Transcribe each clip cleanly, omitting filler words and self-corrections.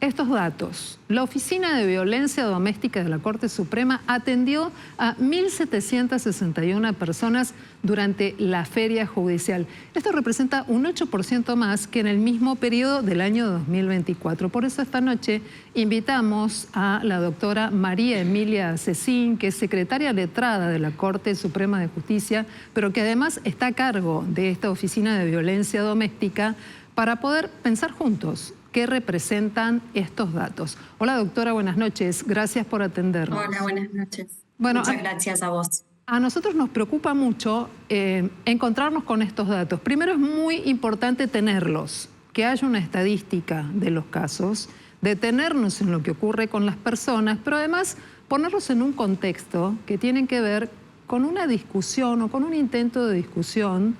estos datos. La Oficina de Violencia Doméstica de la Corte Suprema atendió a 1.761 personas durante la feria judicial. Esto representa un 8% más que en el mismo periodo del año 2024. Por eso esta noche invitamos a la doctora María Emilia Cecín, que es secretaria letrada de la Corte Suprema de Justicia, pero que además está a cargo de esta Oficina de Violencia Doméstica, para poder pensar juntos qué representan estos datos. Hola doctora, buenas noches. Gracias por atendernos. Hola, buenas noches. Bueno, muchas gracias a vos. A nosotros nos preocupa mucho encontrarnos con estos datos. Primero, es muy importante tenerlos, que haya una estadística de los casos, detenernos en lo que ocurre con las personas, pero además ponerlos en un contexto que tiene que ver con una discusión o con un intento de discusión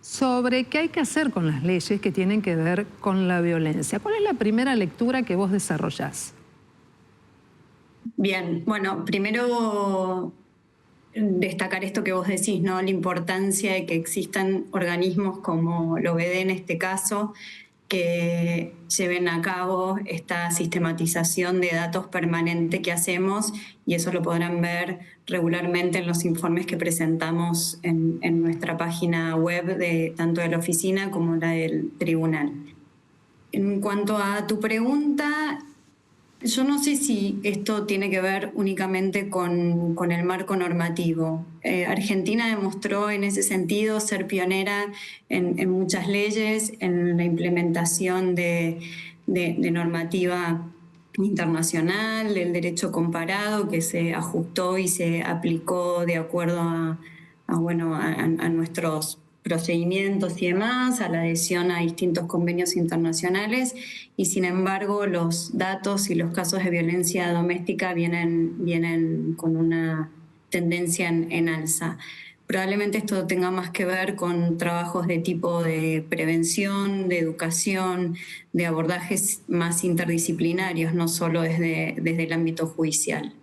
sobre qué hay que hacer con las leyes que tienen que ver con la violencia. ¿Cuál es la primera lectura que vos desarrollás? Bien, bueno, primero destacar esto que vos decís, ¿no? La importancia de que existan organismos como la OVD en este caso, que lleven a cabo esta sistematización de datos permanente que hacemos, y eso lo podrán ver regularmente en los informes que presentamos en nuestra página web, tanto de la oficina como la del tribunal. En cuanto a tu pregunta, yo no sé si esto tiene que ver únicamente con el marco normativo. Argentina demostró en ese sentido ser pionera en muchas leyes, en la implementación de normativa internacional, del derecho comparado, que se ajustó y se aplicó de acuerdo a nuestros procedimientos y demás, a la adhesión a distintos convenios internacionales, y sin embargo los datos y los casos de violencia doméstica vienen con una tendencia en alza. Probablemente esto tenga más que ver con trabajos de tipo de prevención, de educación, de abordajes más interdisciplinarios, no solo desde el ámbito judicial.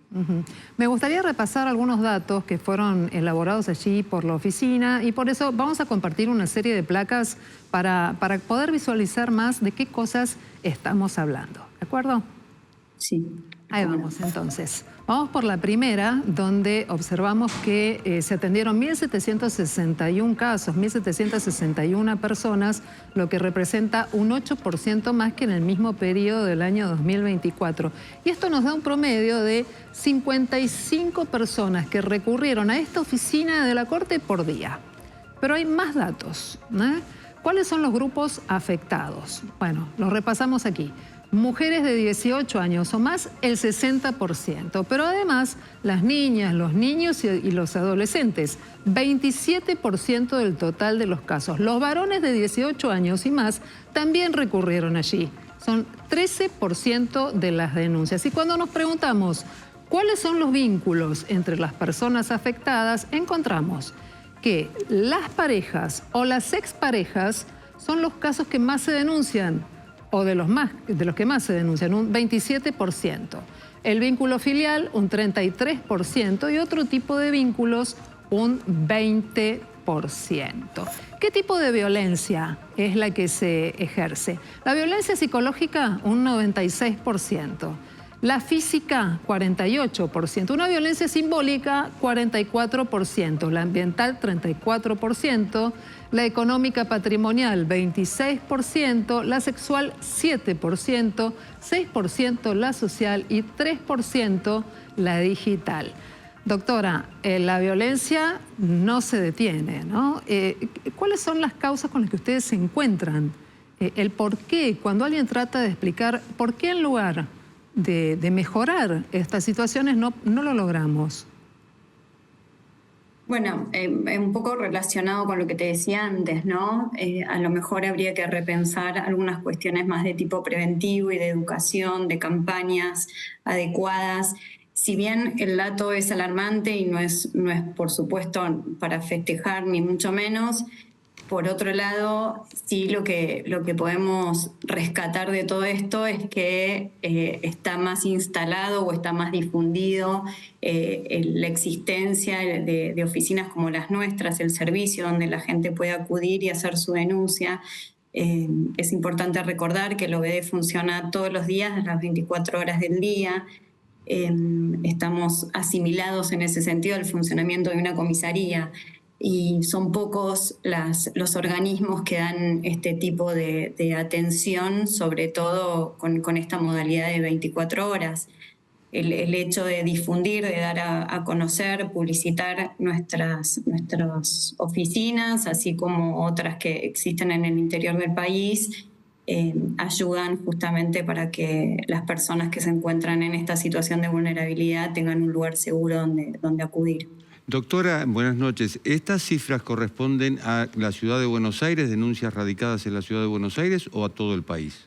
Me gustaría repasar algunos datos que fueron elaborados allí por la oficina, y por eso vamos a compartir una serie de placas para poder visualizar más de qué cosas estamos hablando. ¿De acuerdo? Sí. Ahí vamos entonces. Vamos por la primera, donde observamos que se atendieron 1.761 casos, 1.761 personas, lo que representa un 8% más que en el mismo periodo del año 2024. Y esto nos da un promedio de 55 personas que recurrieron a esta oficina de la Corte por día. Pero hay más datos, ¿eh? ¿Cuáles son los grupos afectados? Bueno, los repasamos aquí. Mujeres de 18 años o más, el 60%. Pero además, las niñas, los niños y los adolescentes, 27% del total de los casos. Los varones de 18 años y más también recurrieron allí. Son 13% de las denuncias. Y cuando nos preguntamos cuáles son los vínculos entre las personas afectadas, encontramos que las parejas o las exparejas son los casos que más se denuncian, o de los que más se denuncian, un 27%. El vínculo filial, un 33%, y otro tipo de vínculos, un 20%. ¿Qué tipo de violencia es la que se ejerce? La violencia psicológica, un 96%. La física, 48%. Una violencia simbólica, 44%. La ambiental, 34%. La económica patrimonial, 26%. La sexual, 7%. 6% la social y 3% la digital. Doctora, la violencia no se detiene, ¿no? ¿Cuáles son las causas con las que ustedes se encuentran? El por qué, cuando alguien trata de explicar por qué en lugar de mejorar estas situaciones no lo logramos. Bueno, un poco relacionado con lo que te decía antes, ¿no? A lo mejor habría que repensar algunas cuestiones más de tipo preventivo y de educación, de campañas adecuadas. Si bien el dato es alarmante y no es por supuesto para festejar ni mucho menos, por otro lado, sí lo que podemos rescatar de todo esto es que está más instalado o está más difundido la existencia de oficinas como las nuestras, el servicio donde la gente puede acudir y hacer su denuncia. Es importante recordar que el OBD funciona todos los días, las 24 horas del día. Estamos asimilados en ese sentido al funcionamiento de una comisaría y son pocos los organismos que dan este tipo de atención, sobre todo con esta modalidad de 24 horas. El hecho de difundir, de dar a conocer, publicitar nuestras oficinas, así como otras que existen en el interior del país, ayudan justamente para que las personas que se encuentran en esta situación de vulnerabilidad tengan un lugar seguro donde acudir. Doctora, buenas noches. ¿Estas cifras corresponden a la Ciudad de Buenos Aires, denuncias radicadas en la Ciudad de Buenos Aires, o a todo el país?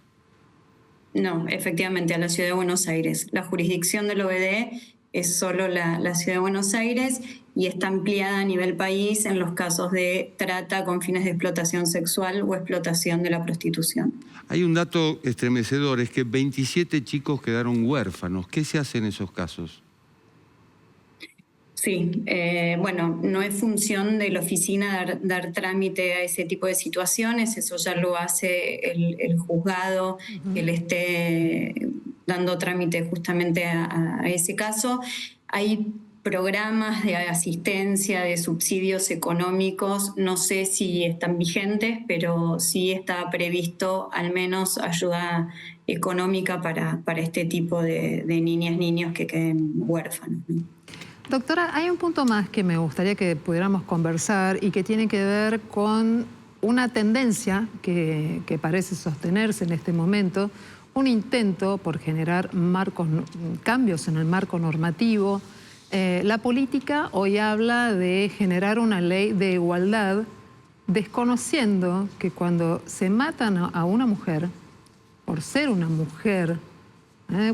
No, efectivamente, a la Ciudad de Buenos Aires. La jurisdicción del OBD es solo la Ciudad de Buenos Aires y está ampliada a nivel país en los casos de trata con fines de explotación sexual o explotación de la prostitución. Hay un dato estremecedor, es que 27 chicos quedaron huérfanos. ¿Qué se hace en esos casos? Sí, bueno, no es función de la oficina dar trámite a ese tipo de situaciones, eso ya lo hace el juzgado que le esté dando trámite justamente a ese caso. Hay programas de asistencia, de subsidios económicos, no sé si están vigentes, pero sí está previsto al menos ayuda económica para este tipo de niñas, niños que queden huérfanos, ¿no? Doctora, hay un punto más que me gustaría que pudiéramos conversar y que tiene que ver con una tendencia que parece sostenerse en este momento, un intento por generar cambios en el marco normativo. La política hoy habla de generar una ley de igualdad, desconociendo que cuando se matan a una mujer, por ser una mujer,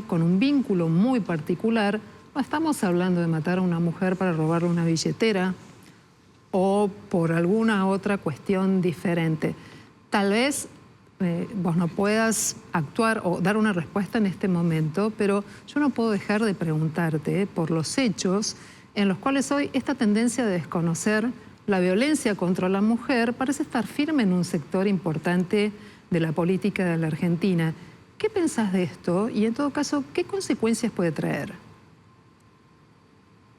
con un vínculo muy particular, no estamos hablando de matar a una mujer para robarle una billetera o por alguna otra cuestión diferente. Tal vez vos no puedas actuar o dar una respuesta en este momento, pero yo no puedo dejar de preguntarte por los hechos en los cuales hoy esta tendencia de desconocer la violencia contra la mujer parece estar firme en un sector importante de la política de la Argentina. ¿Qué pensás de esto? Y en todo caso, ¿qué consecuencias puede traer?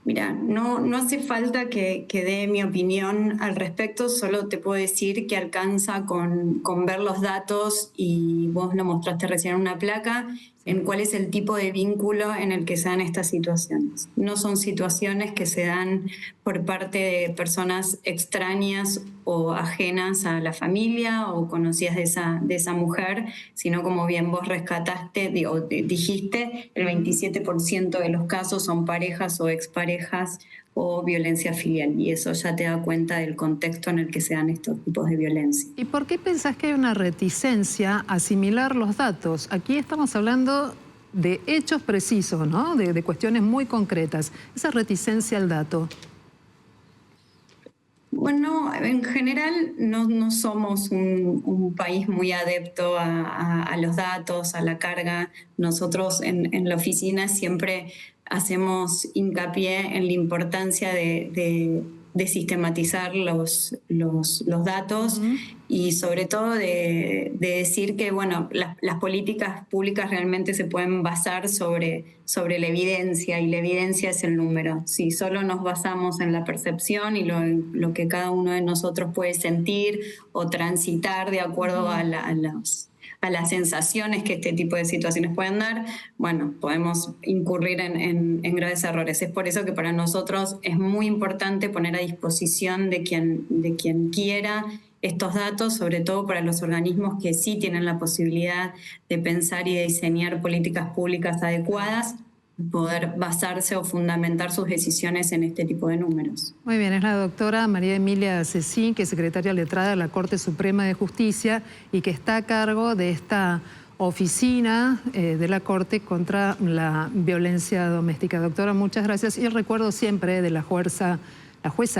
Mira, no hace falta que dé mi opinión al respecto, solo te puedo decir que alcanza con ver los datos, y vos lo mostraste recién en una placa, en cuál es el tipo de vínculo en el que se dan estas situaciones. No son situaciones que se dan por parte de personas extrañas o ajenas a la familia o conocidas de esa mujer, sino como bien vos rescataste, dijiste, el 27% de los casos son parejas o exparejas o violencia filial, y eso ya te da cuenta del contexto en el que se dan estos tipos de violencia. ¿Y por qué pensás que hay una reticencia a asimilar los datos? Aquí estamos hablando de hechos precisos, ¿no? De cuestiones muy concretas. Esa reticencia al dato. Bueno, en general no somos un país muy adepto a los datos, a la carga. Nosotros en la oficina siempre hacemos hincapié en la importancia de sistematizar los datos y sobre todo de decir que bueno, las políticas públicas realmente se pueden basar sobre la evidencia, y la evidencia es el número. Si solo nos basamos en la percepción y lo que cada uno de nosotros puede sentir o transitar de acuerdo a las sensaciones que este tipo de situaciones pueden dar, bueno, podemos incurrir en graves errores. Es por eso que para nosotros es muy importante poner a disposición de quien quiera estos datos, sobre todo para los organismos que sí tienen la posibilidad de pensar y de diseñar políticas públicas adecuadas, poder basarse o fundamentar sus decisiones en este tipo de números. Muy bien, es la doctora María Emilia Cecín, que es secretaria letrada de la Corte Suprema de Justicia y que está a cargo de esta oficina de la Corte contra la violencia doméstica. Doctora, muchas gracias. Y recuerdo siempre de la jueza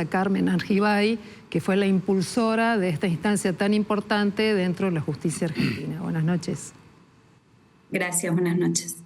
Carmen Argibay, que fue la impulsora de esta instancia tan importante dentro de la justicia argentina. Buenas noches. Gracias, buenas noches.